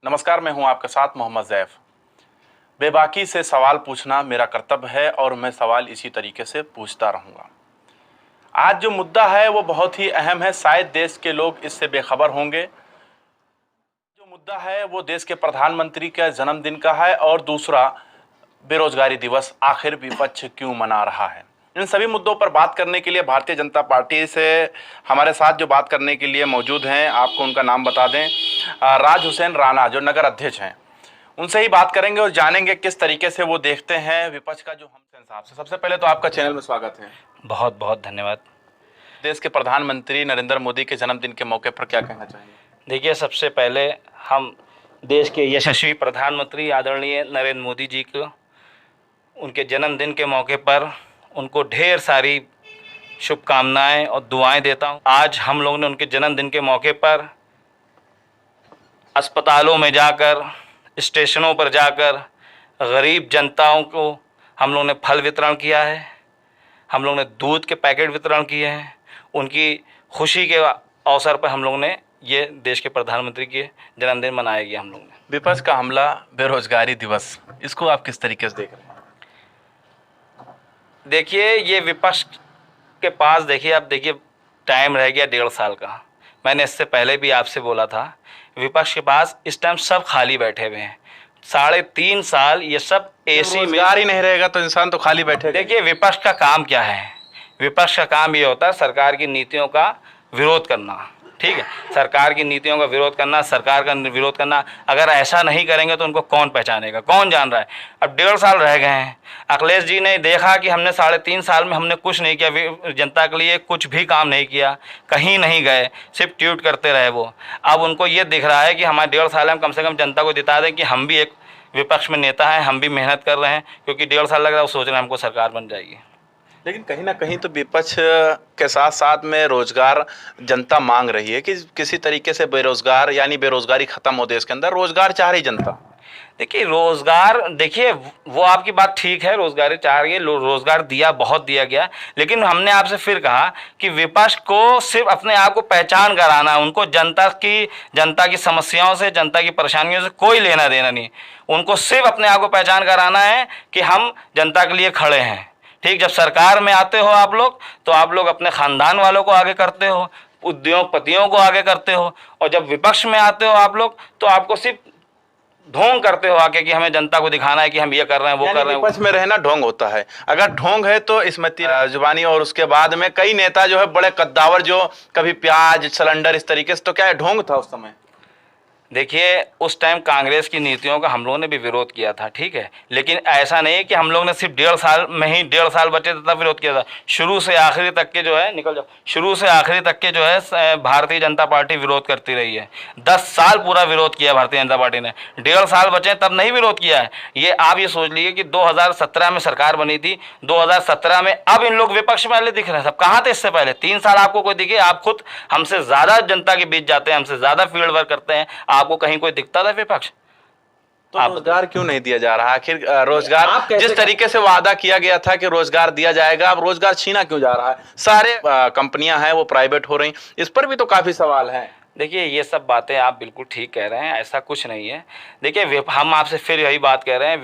नमस्कार, मैं हूं आपके साथ मोहम्मद ज़ैफ। बेबाकी से सवाल पूछना मेरा कर्तव्य है और मैं सवाल इसी तरीके से पूछता रहूंगा। आज जो मुद्दा है वो बहुत ही अहम है, शायद देश के लोग इससे बेखबर होंगे। जो मुद्दा है वो देश के प्रधानमंत्री का जन्मदिन का है और दूसरा बेरोजगारी दिवस आखिर विपक्ष क्यों मना रहा है। इन सभी मुद्दों पर बात करने के लिए भारतीय जनता पार्टी से हमारे साथ जो बात करने के लिए मौजूद हैं, आपको उनका नाम बता दें, राज हुसैन राणा जो नगर अध्यक्ष हैं, उनसे ही बात करेंगे और जानेंगे किस तरीके से वो देखते हैं विपक्ष का जो हम साहब से। सबसे पहले तो आपका चैनल में स्वागत है। बहुत बहुत धन्यवाद। देश के प्रधानमंत्री नरेंद्र मोदी के जन्मदिन के मौके पर क्या कहना चाहेंगे? देखिए, सबसे पहले हम देश के यशस्वी प्रधानमंत्री आदरणीय नरेंद्र मोदी जी को उनके जन्मदिन के मौके पर उनको ढेर सारी शुभकामनाएं और दुआएं देता हूं। आज हम लोगों ने उनके जन्मदिन के मौके पर अस्पतालों में जाकर, स्टेशनों पर जाकर गरीब जनताओं को हम लोगों ने फल वितरण किया है, हम लोगों ने दूध के पैकेट वितरण किए हैं। उनकी खुशी के अवसर पर हम लोगों ने ये देश के प्रधानमंत्री के जन्मदिन मनाया गया। हम लोगों ने विपक्ष का हमला, बेरोजगारी दिवस, इसको आप किस तरीके से देख रहे हैं? देखिए, ये विपक्ष के पास देखिए टाइम रह गया 1.5 साल का। मैंने इससे पहले भी आपसे बोला था, विपक्ष के पास इस टाइम सब खाली बैठे हुए हैं। 3.5 साल ये सब एसी में रोजगार ही नहीं रहेगा तो इंसान तो खाली बैठे। देखिए, विपक्ष का काम क्या है? विपक्ष का काम ये होता है सरकार की नीतियों का विरोध करना। ठीक है, सरकार की नीतियों का विरोध करना, सरकार का विरोध करना। अगर ऐसा नहीं करेंगे तो उनको कौन पहचानेगा, कौन जान रहा है? अब 1.5 साल रह गए हैं। अखिलेश जी ने देखा कि हमने 3.5 साल में हमने कुछ नहीं किया, जनता के लिए कुछ भी काम नहीं किया, कहीं नहीं गए, सिर्फ ट्वीट करते रहे वो। अब उनको ये दिख रहा है कि हमारे 1.5 साल में कम से कम जनता को दिखा दें कि हम भी एक विपक्ष में नेता हैं, हम भी मेहनत कर रहे हैं। क्योंकि 1.5 साल लग रहा है, वो सोच रहे हैं हमको सरकार बन जाएगी। लेकिन कहीं ना कहीं तो विपक्ष के साथ साथ में रोजगार जनता मांग रही है कि किसी तरीके से बेरोजगार यानी बेरोजगारी खत्म हो देश के अंदर। रोजगार चाह रही जनता। देखिए, रोजगार, देखिए वो आपकी बात ठीक है, रोजगार चाह रही है, रोजगार दिया, बहुत दिया गया। लेकिन हमने आपसे फिर कहा कि विपक्ष को सिर्फ अपने आप को पहचान कराना है। उनको जनता की समस्याओं से, जनता की परेशानियों से कोई लेना देना नहीं। उनको सिर्फ अपने आप को पहचान कराना है कि हम जनता के लिए खड़े हैं। ठीक, जब सरकार में आते हो आप लोग तो आप लोग अपने खानदान वालों को आगे करते हो, उद्योगपतियों को आगे करते हो, और जब विपक्ष में आते हो आप लोग तो आपको सिर्फ ढोंग करते हो आके कि हमें जनता को दिखाना है कि हम ये कर रहे हैं, वो कर रहे हैं। विपक्ष में रहना ढोंग होता है। अगर ढोंग है तो स्मृति जुबानी और उसके बाद में कई नेता जो है बड़े कद्दावर, जो कभी प्याज सिलेंडर इस तरीके से, तो क्या है, ढोंग था उस समय? देखिए, उस टाइम कांग्रेस की नीतियों का हम लोगों ने भी विरोध किया था। ठीक है, लेकिन ऐसा नहीं है कि हम लोग ने सिर्फ 1.5 साल में ही 1.5 साल बचे तब विरोध किया था। शुरू से आखिरी तक के जो है, निकल जाओ, शुरू से आखिरी तक के जो है भारतीय जनता पार्टी विरोध करती रही है। 10 साल पूरा विरोध किया भारतीय जनता पार्टी ने। 1.5 साल बचे तब नहीं विरोध किया है। ये आप ये सोच लीजिए कि 2017 में सरकार बनी थी, 2017 में अब इन लोग विपक्ष वाले दिख रहे हैं। सब कहाँ थे इससे पहले? 3 साल आपको कोई दिखे? आप खुद हमसे ज्यादा जनता के बीच जाते हैं, हमसे ज्यादा फील्ड वर्क करते हैं, आपको कहीं कोई दिखता था विपक्ष? तो रोजगार क्यों नहीं दिया जा रहा? आखिर रोजगार जिस तरीके से वादा किया गया था कि रोजगार दिया जाएगा, अब रोजगार छीना क्यों जा रहा है? सारे कंपनियां हैं वो प्राइवेट हो रही, इस पर भी तो काफी सवाल है। देखिए, ये सब बातें आप बिल्कुल ठीक कह रहे हैं, ऐसा कुछ नहीं है। देखिए, हम आपसे फिर यही बात कह रहे हैं,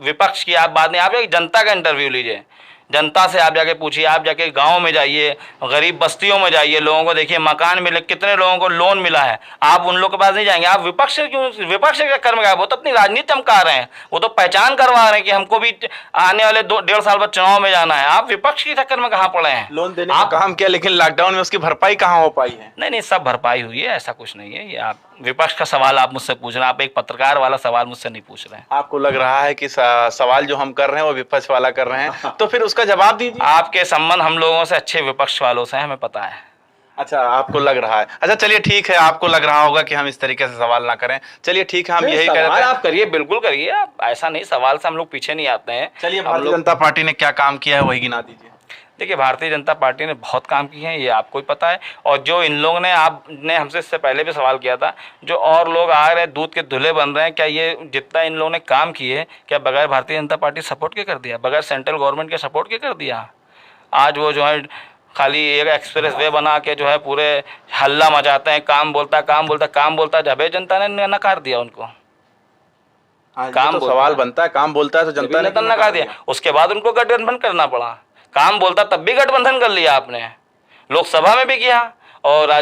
विपक्ष की आप बात नहीं, आप एक जनता का इंटरव्यू लीजिए, जनता से आप जाके पूछिए, आप जाके गांव में जाइए, गरीब बस्तियों में जाइए, लोगों को देखिए मकान मिले, कितने लोगों को लोन मिला है। आप उन लोगों के पास नहीं जाएंगे। आप विपक्ष से क्यों, विपक्ष के चक्कर में गए? वो तो अपनी राजनीति चमका रहे हैं, वो तो पहचान करवा रहे हैं कि हमको भी आने वाले 1.5 साल बाद चुनाव में जाना है। आप विपक्ष के चक्कर में कहाँ पड़े हैं? लोन देने का काम किया, लेकिन लॉकडाउन में उसकी भरपाई कहाँ हो पाई है? नहीं, सब भरपाई हुई है, ऐसा कुछ नहीं है। ये आप विपक्ष का सवाल आप मुझसे पूछ रहे हैं, आप एक पत्रकार वाला सवाल मुझसे नहीं पूछ रहे हैं। आपको लग रहा है कि सवाल जो हम कर रहे हैं वो विपक्ष वाला कर रहे हैं, तो फिर उसका जवाब दीजिए। आपके संबंध हम लोगों से अच्छे विपक्ष वालों से हमें पता है। अच्छा, आपको लग रहा है। अच्छा, चलिए ठीक है, आपको लग रहा होगा कि हम इस तरीके से सवाल ना करें। चलिए ठीक है, हम यही कह रहे थे। आप करिए, बिल्कुल करिए, आप ऐसा नहीं, सवाल से हम लोग पीछे नहीं आते हैं। चलिए, भारतीय जनता पार्टी ने क्या काम किया है वही गिना दीजिए। देखिए, भारतीय जनता पार्टी ने बहुत काम किए हैं, ये आपको ही पता है। और जो इन लोगों ने, आपने हमसे इससे पहले भी सवाल किया था, जो और लोग आ रहे हैं दूध के धुले बन रहे हैं, क्या ये जितना इन लोगों ने काम किए, क्या बगैर भारतीय जनता पार्टी सपोर्ट के कर दिया? बगैर सेंट्रल गवर्नमेंट के सपोर्ट के कर दिया? आज वो जो है खाली एक एक्सप्रेस वे बना के जो है पूरे हल्ला मचाते हैं, काम बोलता, जब जनता ने नकार दिया उनको। काम तो सवाल बनता है, काम बोलता है तो जनता ने नकार दिया। उसके बाद उनको गठबंधन करना पड़ा। काम बोलता तब भी गठबंधन कर लिया आपने, लोकसभा में भी किया और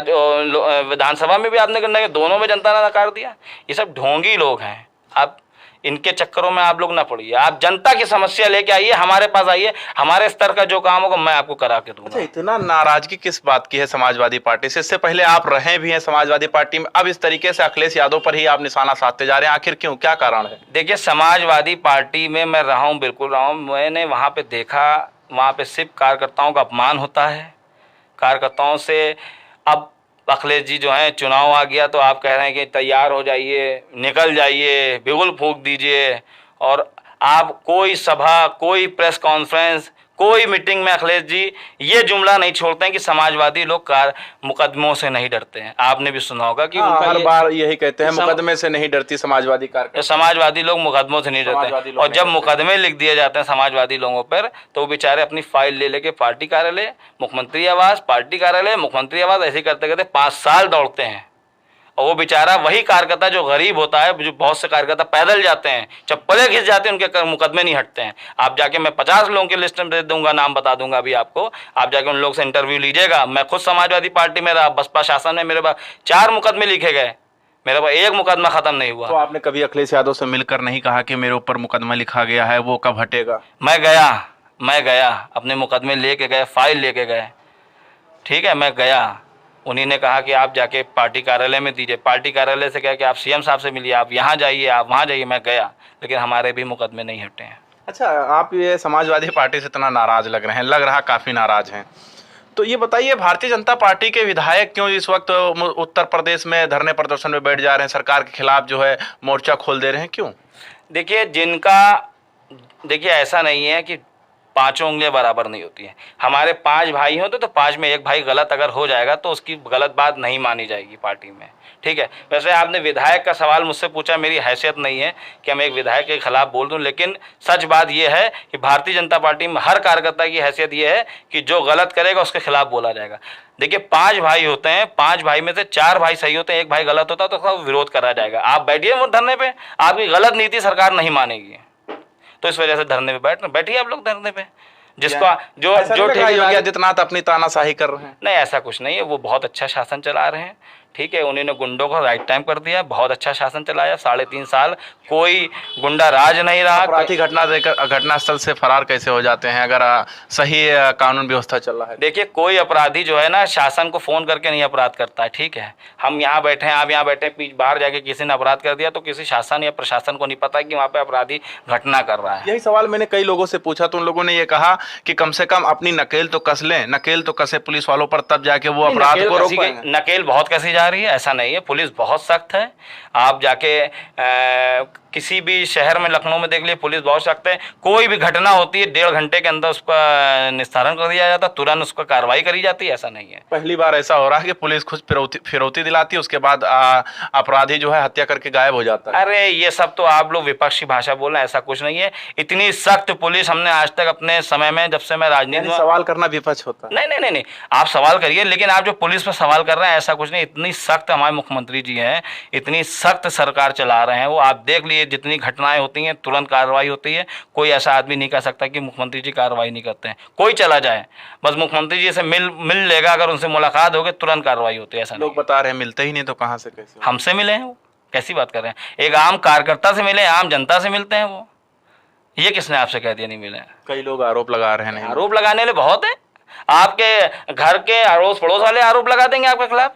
विधानसभा में भी आपने करना किया, दोनों में जनता ने नकार दिया। ये सब ढोंगी लोग हैं, आप इनके चक्करों में आप लोग ना पड़िए। आप जनता की समस्या लेके आइए, हमारे पास आइए, हमारे स्तर का जो काम होगा मैं आपको करा के दूंगा। अच्छा, इतना नाराजगी किस बात की है समाजवादी पार्टी से? इससे पहले आप रहे भी हैं समाजवादी पार्टी में, अब इस तरीके से अखिलेश यादव पर ही आप निशाना साधते जा रहे हैं, आखिर क्यों, क्या कारण है? देखिए, समाजवादी पार्टी में मैं रहा हूँ, बिल्कुल रहा हूँ। मैंने वहाँ पे देखा, वहाँ पे सिर्फ कार्यकर्ताओं का अपमान होता है। कार्यकर्ताओं से अब अखिलेश जी जो हैं, चुनाव आ गया तो आप कह रहे हैं कि तैयार हो जाइए, निकल जाइए, बिगुल फूंक दीजिए, और आप कोई सभा, कोई प्रेस कॉन्फ्रेंस, कोई मीटिंग में अखिलेश जी ये जुमला नहीं छोड़ते हैं कि समाजवादी लोग मुकदमों से नहीं डरते हैं। आपने भी सुना होगा कि उनका हर बार यही कहते हैं, मुकदमे से नहीं डरती समाजवादी कार्यकर्ता, समाजवादी लोग मुकदमों से नहीं डरते। और जब मुकदमे लिख दिए जाते हैं समाजवादी लोगों पर, तो वो बेचारे अपनी फाइल ले लेके पार्टी कार्यालय, मुख्यमंत्री आवास, पार्टी कार्यालय, मुख्यमंत्री आवास, ऐसे करते करते 5 साल दौड़ते हैं। और वो बेचारा वही कार्यकर्ता जो गरीब होता है, जो बहुत से कार्यकर्ता पैदल जाते हैं, चप्पलें घिस जाते हैं, उनके मुकदमे नहीं हटते हैं। आप जाके, मैं 50 लोगों की लिस्ट में दे दूंगा, नाम बता दूंगा अभी आपको, आप जाके उन लोगों से इंटरव्यू लीजिएगा। मैं खुद समाजवादी पार्टी में रहा, बसपा शासन में मेरे पास 4 मुकदमे लिखे गए, मेरे पास 1 मुकदमा खत्म नहीं हुआ। तो आपने कभी अखिलेश यादव से मिलकर नहीं कहा कि मेरे ऊपर मुकदमा लिखा गया है, वो कब हटेगा? मैं गया, अपने मुकदमे लेके गए, फाइल लेके गए, ठीक है, मैं गया। उन्हीं ने कहा कि आप जाके पार्टी कार्यालय में दीजिए। पार्टी कार्यालय से कहा कि आप सीएम साहब से मिलिए, आप यहाँ जाइए, आप वहाँ जाइए। मैं गया, लेकिन हमारे भी मुकदमे नहीं हटे हैं। अच्छा, आप ये समाजवादी पार्टी से इतना नाराज लग रहे हैं, लग रहा काफी नाराज हैं, तो ये बताइए, भारतीय जनता पार्टी के विधायक क्यों इस वक्त उत्तर प्रदेश में धरने प्रदर्शन में बैठ जा रहे हैं, सरकार के खिलाफ जो है मोर्चा खोल दे रहे हैं, क्यों? देखिए, ऐसा नहीं है कि 5 उंगलियां बराबर नहीं होती हैं। हमारे 5 भाई होते तो 5 में 1 भाई गलत अगर हो जाएगा तो उसकी गलत बात नहीं मानी जाएगी पार्टी में, ठीक है। वैसे आपने विधायक का सवाल मुझसे पूछा, मेरी हैसियत नहीं है कि मैं एक विधायक के खिलाफ बोल दूं, लेकिन सच बात यह है कि भारतीय जनता पार्टी में हर कार्यकर्ता की हैसियत यह है कि जो गलत करेगा उसके खिलाफ बोला जाएगा। देखिए, 5 भाई होते हैं, 5 भाई में से 4 भाई सही होते हैं, 1 भाई गलत होता है, तो उसका विरोध करा जाएगा। आप बैठिए वो धरने पे, आपकी गलत नीति सरकार नहीं मानेगी, तो इस वजह से धरने पे बैठिए आप लोग धरने पे। जिसका जो योगी आदित्यनाथ अपनी तानाशाही कर रहे हैं। नहीं, ऐसा कुछ नहीं है, वो बहुत अच्छा शासन चला रहे हैं, ठीक है। उन्होंने गुंडों को राइट टाइम कर दिया, बहुत अच्छा शासन चलाया। 3.5 साल कोई गुंडा राज नहीं रहा। अपराधी घटनास्थल से फरार कैसे हो जाते हैं अगर सही कानून व्यवस्था चल रहा है? देखिए, कोई अपराधी जो है ना, शासन को फोन करके नहीं अपराध करता है, ठीक है। हम यहाँ बैठे हैं, आप यहाँ बैठे हैं, बाहर जाके किसी ने अपराध कर दिया तो किसी शासन या प्रशासन को नहीं पता कि वहाँ पे अपराधी घटना कर रहा है। यही सवाल मैंने कई लोगों से पूछा, तो उन लोगों ने ये कहा कि कम से कम अपनी नकेल तो कस लें, नकेल तो कसे पुलिस वालों पर, तब जाके वो अपराध को रोक पाएंगे। नकेल बहुत कसी जा रही है, ऐसा नहीं है, पुलिस बहुत सख्त है। आप जाके किसी भी शहर में, लखनऊ में देख लिए, पुलिस बहुत सख्त है। कोई भी घटना होती है 1.5 घंटे के अंदर उसका निस्तारण कर दिया जाता, तुरंत उस पर कार्रवाई करी जाती है, ऐसा नहीं है। पहली बार ऐसा हो रहा है कि पुलिस खुद फिरौती दिलाती है, उसके बाद अपराधी जो है हत्या करके गायब हो जाता है। अरे ये सब तो आप लोग विपक्षी भाषा बोल रहे हैं, ऐसा कुछ नहीं है। इतनी सख्त पुलिस हमने आज तक अपने समय में, जब से मैं राजनीति में, सवाल करना विपक्ष होता है। नहीं, आप सवाल करिए, लेकिन आप जो पुलिस पर सवाल कर रहे हैं, ऐसा कुछ नहीं। इतनी सख्त हमारे मुख्यमंत्री जी हैं, इतनी सख्त सरकार चला रहे हैं, वो आप देख लिए, जितनी घटनाएं होती हैं तुरंत कार्रवाई होती है। कोई ऐसा आदमी नहीं कह सकता कि मुख्यमंत्री जी कार्रवाई नहीं करते हैं। कोई चला जाए, बस मुख्यमंत्री जी से मिल लेगा, अगर उनसे मुलाकात होगी तुरंत कार्रवाई होती है। ऐसा लोग बता रहे हैं मिलते ही नहीं, तो कहाँ से कैसे? हमसे मिले हैं वो, कैसी बात कर रहे हैं? एक आम कार्यकर्ता से मिले, आम जनता से मिलते हैं वो, ये किसने आपसे कह दिया नहीं मिले? कई लोग आरोप लगा रहे हैं। आरोप लगाने वाले बहुत है, आपके घर के अड़ोस पड़ोस वाले आरोप लगा देंगे आपके खिलाफ,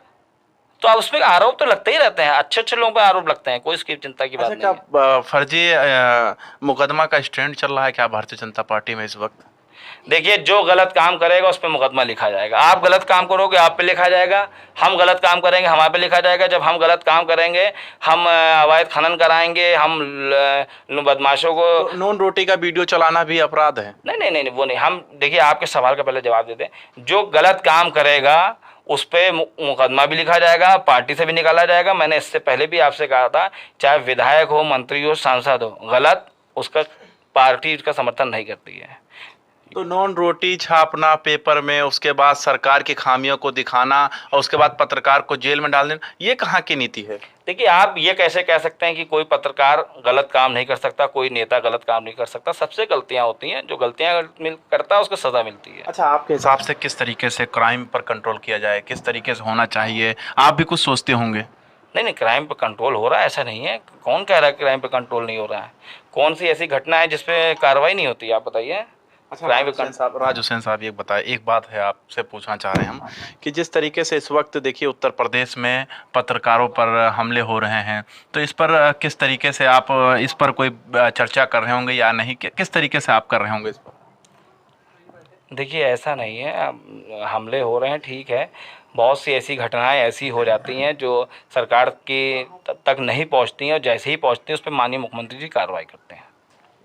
तो आप उसमें आरोप तो लगते ही रहते हैं, अच्छे लोगों पर आरोप लगते हैं, कोई इसकी चिंता की बात नहीं है। क्या फर्जी मुकदमा का स्टैंड चल रहा है क्या भारतीय जनता पार्टी में इस वक्त? देखिए, जो गलत काम करेगा उस पर मुकदमा लिखा जाएगा। आप गलत काम करोगे, आप पे लिखा जाएगा। हम गलत काम करेंगे, हमारे पे लिखा जाएगा। जब हम गलत काम करेंगे, हम अवैध खनन कराएंगे, हम बदमाशों को, तो नॉन रोटी का वीडियो चलाना भी अपराध है? नहीं, वो नहीं। हम देखिए, आपके सवाल का पहले जवाब देते हैं। जो गलत काम करेगा उस पर मुकदमा भी लिखा जाएगा, पार्टी से भी निकाला जाएगा। मैंने इससे पहले भी आपसे कहा था, चाहे विधायक हो, मंत्री हो, सांसद हो, गलत, उसका पार्टी उसका समर्थन नहीं करती है। तो नॉन रोटी छापना पेपर में, उसके बाद सरकार की खामियों को दिखाना और उसके बाद पत्रकार को जेल में डाल देना, ये कहाँ की नीति है? देखिए, आप ये कैसे कह सकते हैं कि कोई पत्रकार गलत काम नहीं कर सकता, कोई नेता गलत काम नहीं कर सकता? सबसे गलतियां होती हैं, जो गलतियां करता है उसको सजा मिलती है। अच्छा, आपके हिसाब से किस तरीके से क्राइम पर कंट्रोल किया जाए, किस तरीके से होना चाहिए? आप भी कुछ सोचते होंगे। नहीं, क्राइम पे कंट्रोल हो रहा है, ऐसा नहीं है। कौन कह रहा है क्राइम पे कंट्रोल नहीं हो रहा है? कौन सी ऐसी घटना है जिसपे कार्रवाई नहीं होती, आप बताइए। अच्छा, क्राइम राज हुसैन साहब ये बताएं, एक बात है आपसे पूछना चाह रहे हैं हम कि जिस तरीके से इस वक्त देखिए उत्तर प्रदेश में पत्रकारों पर हमले हो रहे हैं, तो इस पर किस तरीके से आप इस पर कोई चर्चा कर रहे होंगे या नहीं, किस तरीके से आप कर रहे होंगे इस पर? देखिए, ऐसा नहीं है, हमले हो रहे हैं, ठीक है। बहुत सी ऐसी घटनाएं ऐसी हो जाती हैं जो सरकार के तक नहीं पहुंचती हैं, और जैसे ही पहुंचती हैं उस पर माननीय मुख्यमंत्री जी कार्रवाई करते हैं।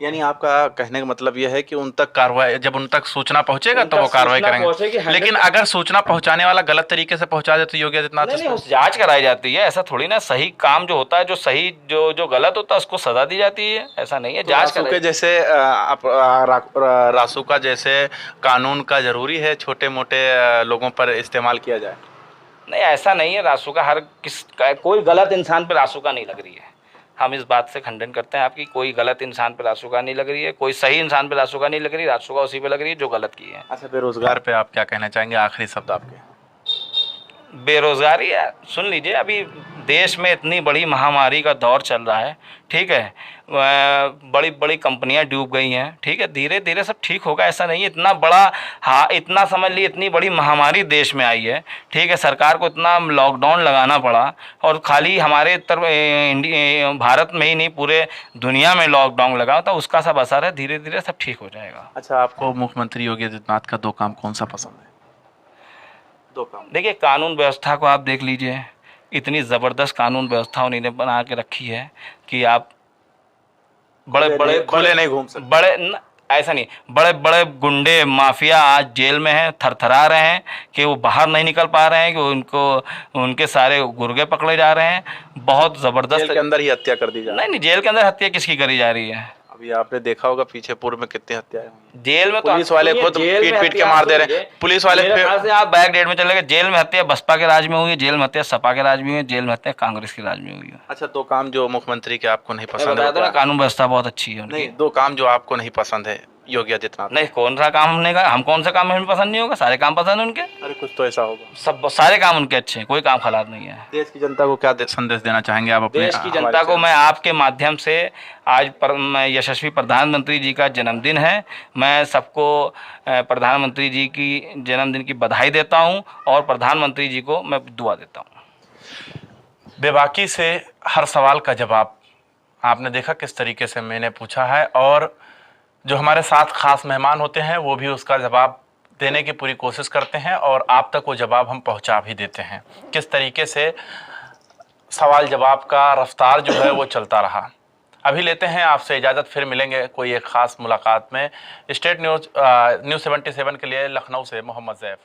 यानी आपका कहने का मतलब यह है कि उन तक कार्रवाई, जब उन तक सूचना पहुंचेगा तो वो कार्रवाई करेंगे। लेकिन अगर सूचना पहुंचाने वाला गलत तरीके से पहुंचा दे तो योगी आदित्यनाथ नहीं, उस जांच कराई जाती है। ऐसा थोड़ी ना, सही काम जो होता है, जो सही जो गलत होता है उसको सजा दी जाती है, ऐसा नहीं है। तो जांच रासुका जैसे रासुका जैसे कानून का जरूरी है छोटे मोटे लोगों पर इस्तेमाल किया जाए? नहीं, ऐसा नहीं है। रासुका कोई गलत इंसान पर रासुका नहीं लग रही है। हम इस बात से खंडन करते हैं आपकी, कोई गलत इंसान पे रासुका नहीं लग रही है, कोई सही इंसान पे रासुका नहीं लग रही, रासुका उसी पे लग रही है जो गलत की है। अच्छा, बेरोजगार पे आप क्या कहना चाहेंगे, आखिरी शब्द आपके? बेरोजगारी है, सुन लीजिए, अभी देश में इतनी बड़ी महामारी का दौर चल रहा है, ठीक है। बड़ी बड़ी कंपनियां डूब गई हैं, ठीक है। धीरे धीरे सब ठीक होगा, ऐसा नहीं है। इतना बड़ा, हाँ, इतना समझ लीजिए, इतनी बड़ी महामारी देश में आई है, ठीक है। सरकार को इतना लॉकडाउन लगाना पड़ा, और खाली हमारे भारत में ही नहीं, पूरे दुनिया में लॉकडाउन लगा, तो उसका सब असर है। धीरे धीरे सब ठीक हो जाएगा। अच्छा, आपको मुख्यमंत्री योगी आदित्यनाथ का 2 काम कौन सा पसंद है? 2 काम। देखिए, कानून व्यवस्था को आप देख लीजिए, इतनी ज़बरदस्त कानून व्यवस्था उन्होंने बना के रखी है कि आप खुले नहीं घूम सकते। ऐसा नहीं, बड़े बड़े गुंडे माफिया आज जेल में हैं, थरथरा रहे हैं कि वो बाहर नहीं निकल पा रहे हैं, कि उनके सारे गुर्गे पकड़े जा रहे हैं। बहुत ज़बरदस्त। जेल के अंदर ही हत्या कर दी जा रही है? नहीं, जेल के अंदर हत्या किसकी करी जा रही है? अभी आपने देखा होगा पीछे पूर्व में कितनी हत्याएं हुई। जेल में पुलिस वाले खुद पीट पीट के मार दे रहे हैं। पुलिस वाले से आप बैक डेट में चले गए, जेल में हत्या बसपा के राज में हुई है, जेल में हत्या सपा के राज में हुई है, जेल में हत्या कांग्रेस के राज में हुई है। अच्छा, 2 काम जो मुख्यमंत्री के आपको नहीं पसंद है? कानून व्यवस्था बहुत अच्छी है उनकी। नहीं, 2 काम जो आपको नहीं पसंद है योगी आदित्यनाथ? नहीं, कौन सा काम हमने कहा? हम कौन सा काम हमें पसंद नहीं होगा? सारे काम पसंद है उनके। अरे कुछ तो ऐसा होगा। सब सारे काम उनके अच्छे हैं, कोई काम खराब नहीं है। देश की जनता को क्या संदेश देना चाहेंगे आप अपने? देश की जनता को मैं आपके माध्यम से, आज मैं यशस्वी प्रधानमंत्री जी का जन्मदिन है, मैं सबको प्रधानमंत्री जी की जन्मदिन की बधाई देता हूं, और प्रधानमंत्री जी को मैं दुआ देता हूं। बेबाकी से हर सवाल का जवाब आपने देखा किस तरीके से मैंने पूछा है, और जो हमारे साथ खास मेहमान होते हैं वो भी उसका जवाब देने की पूरी कोशिश करते हैं, और आप तक वो जवाब हम पहुंचा भी देते हैं। किस तरीके से सवाल जवाब का रफ्तार जो है वो चलता रहा। अभी लेते हैं आपसे इजाज़त, फिर मिलेंगे कोई एक ख़ास मुलाकात में। स्टेट न्यूज़ 77 के लिए लखनऊ से मोहम्मद ज़ैफ़।